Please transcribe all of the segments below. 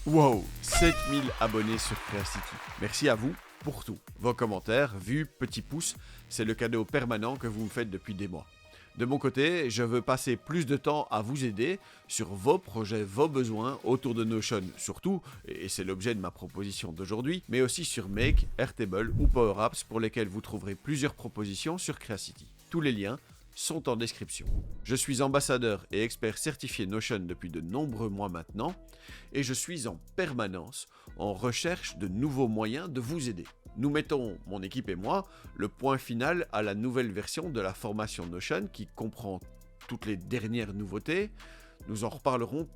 Wow, 7000 abonnés sur Creacity. Merci à vous pour tout. Vos commentaires, vues, petits pouces, c'est le cadeau permanent que vous me faites depuis des mois. De mon côté, je veux passer plus de temps à vous aider sur vos projets, vos besoins autour de Notion surtout, et c'est l'objet de ma proposition d'aujourd'hui, mais aussi sur Make, Airtable ou Power Apps pour lesquels vous trouverez plusieurs propositions sur Creacity. Tous les liens sont en description. Je suis ambassadeur et expert certifié Notion depuis de nombreux mois maintenant, et je suis en permanence en recherche de nouveaux moyens de vous aider. Nous mettons, mon équipe et moi, le point final à la nouvelle version de la formation Notion qui comprend toutes les dernières nouveautés. Nous en reparlerons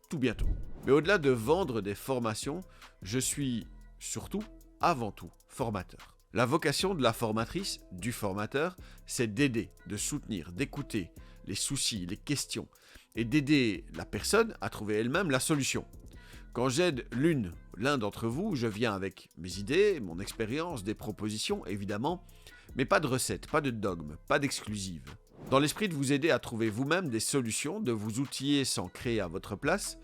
tout bientôt. Mais au-delà de vendre des formations, je suis surtout, avant tout, formateur. La vocation de la formatrice, du formateur, c'est d'aider, de soutenir, d'écouter les soucis, les questions, et d'aider la personne à trouver elle-même la solution. Quand j'aide l'un d'entre vous, je viens avec mes idées, mon expérience, des propositions, évidemment, mais pas de recettes, pas de dogmes, pas d'exclusives. Dans l'esprit de vous aider à trouver vous-même des solutions, de vous outiller sans créer à votre place,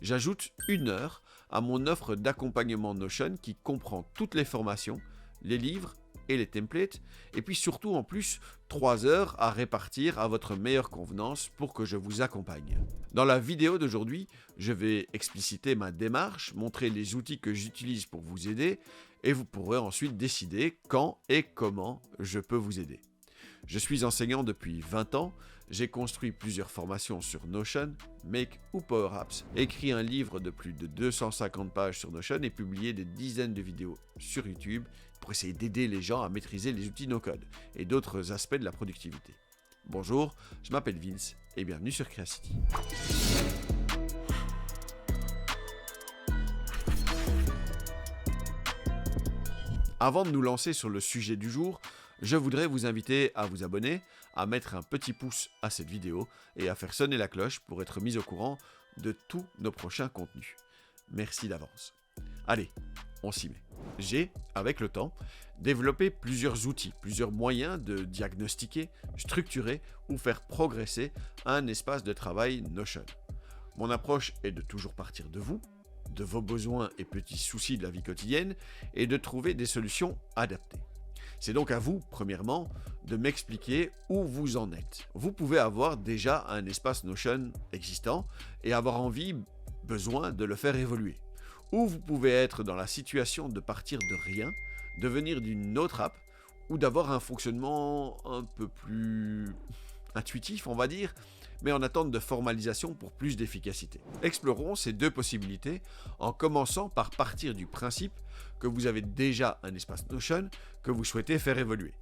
j'ajoute 1 heure à mon offre d'accompagnement Notion qui comprend toutes les formations, les livres et les templates, et puis surtout en plus 3 heures à répartir à votre meilleure convenance pour que je vous accompagne. Dans la vidéo d'aujourd'hui, je vais expliciter ma démarche, montrer les outils que j'utilise pour vous aider, et vous pourrez ensuite décider quand et comment je peux vous aider. Je suis enseignant depuis 20 ans, j'ai construit plusieurs formations sur Notion, Make ou Power Apps, écrit un livre de plus de 250 pages sur Notion et publié des dizaines de vidéos sur YouTube pour essayer d'aider les gens à maîtriser les outils no-code et d'autres aspects de la productivité. Bonjour, je m'appelle Vince et bienvenue sur Creacity. Avant de nous lancer sur le sujet du jour, je voudrais vous inviter à vous abonner, à mettre un petit pouce à cette vidéo et à faire sonner la cloche pour être mis au courant de tous nos prochains contenus. Merci d'avance. Allez, on s'y met. J'ai, avec le temps, développé plusieurs outils, plusieurs moyens de diagnostiquer, structurer ou faire progresser un espace de travail Notion. Mon approche est de toujours partir de vous, de vos besoins et petits soucis de la vie quotidienne et de trouver des solutions adaptées. C'est donc à vous, premièrement, de m'expliquer où vous en êtes. Vous pouvez avoir déjà un espace Notion existant et avoir besoin de le faire évoluer. Ou vous pouvez être dans la situation de partir de rien, de venir d'une autre app, ou d'avoir un fonctionnement un peu plus intuitif, on va dire, mais en attente de formalisation pour plus d'efficacité. Explorons ces deux possibilités en commençant par partir du principe que vous avez déjà un espace Notion que vous souhaitez faire évoluer.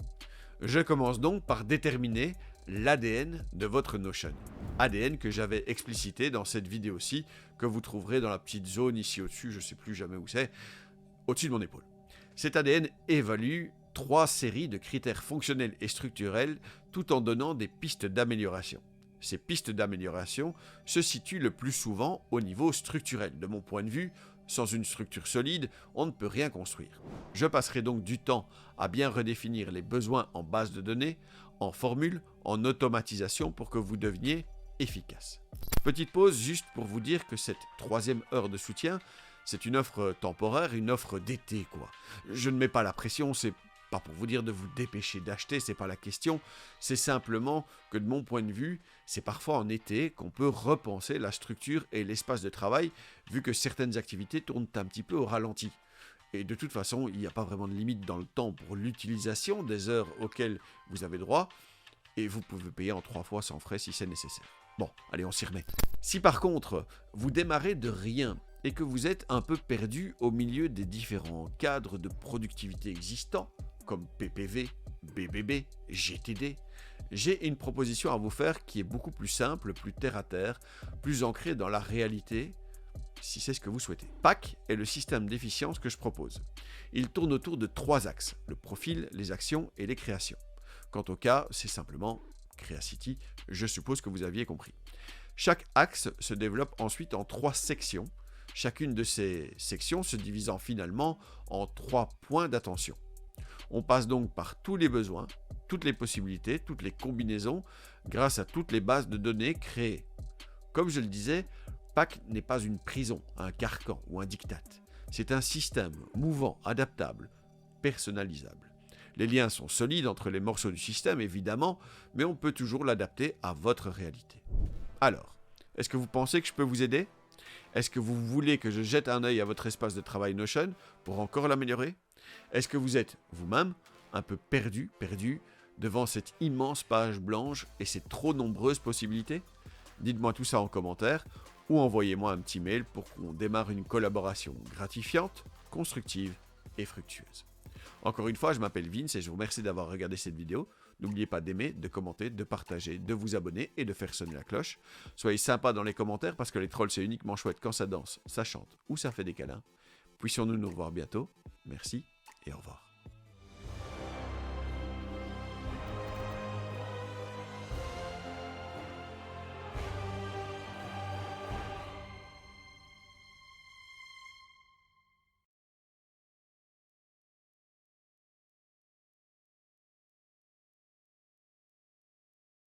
Je commence donc par déterminer l'ADN de votre Notion. ADN que j'avais explicité dans cette vidéo-ci, que vous trouverez dans la petite zone ici au-dessus, je ne sais plus jamais où c'est, au-dessus de mon épaule. Cet ADN évalue 3 séries de critères fonctionnels et structurels tout en donnant des pistes d'amélioration. Ces pistes d'amélioration se situent le plus souvent au niveau structurel. De mon point de vue, sans une structure solide, on ne peut rien construire. Je passerai donc du temps à bien redéfinir les besoins en base de données, en formules, en automatisation pour que vous deveniez efficace. Petite pause juste pour vous dire que cette 3e heure de soutien, c'est une offre temporaire, une offre d'été quoi. Je ne mets pas la pression, c'est pas pour vous dire de vous dépêcher d'acheter, c'est pas la question, c'est simplement que de mon point de vue, c'est parfois en été qu'on peut repenser la structure et l'espace de travail, vu que certaines activités tournent un petit peu au ralenti. Et de toute façon, il n'y a pas vraiment de limite dans le temps pour l'utilisation des heures auxquelles vous avez droit, et vous pouvez payer en 3 fois sans frais si c'est nécessaire. Bon, allez, on s'y remet. Si par contre, vous démarrez de rien, et que vous êtes un peu perdu au milieu des différents cadres de productivité existants, comme PPV, BBB, GTD, j'ai une proposition à vous faire qui est beaucoup plus simple, plus terre-à-terre, plus ancrée dans la réalité, si c'est ce que vous souhaitez. PAC est le système d'efficience que je propose. Il tourne autour de 3 axes, le profil, les actions et les créations. Quant au cas, c'est simplement Creacity, je suppose que vous aviez compris. Chaque axe se développe ensuite en 3 sections, chacune de ces sections se divisant finalement en 3 points d'attention. On passe donc par tous les besoins, toutes les possibilités, toutes les combinaisons, grâce à toutes les bases de données créées. Comme je le disais, Pâques n'est pas une prison, un carcan ou un diktat. C'est un système mouvant, adaptable, personnalisable. Les liens sont solides entre les morceaux du système, évidemment, mais on peut toujours l'adapter à votre réalité. Alors, est-ce que vous pensez que je peux vous aider ? Est-ce que vous voulez que je jette un œil à votre espace de travail Notion pour encore l'améliorer ? Est-ce que vous êtes, vous-même, un peu perdu devant cette immense page blanche et ses trop nombreuses possibilités ? Dites-moi tout ça en commentaire ou envoyez-moi un petit mail pour qu'on démarre une collaboration gratifiante, constructive et fructueuse. Encore une fois, je m'appelle Vince et je vous remercie d'avoir regardé cette vidéo. N'oubliez pas d'aimer, de commenter, de partager, de vous abonner et de faire sonner la cloche. Soyez sympa dans les commentaires parce que les trolls c'est uniquement chouette quand ça danse, ça chante ou ça fait des câlins. Puissions-nous nous revoir bientôt. Merci et au revoir.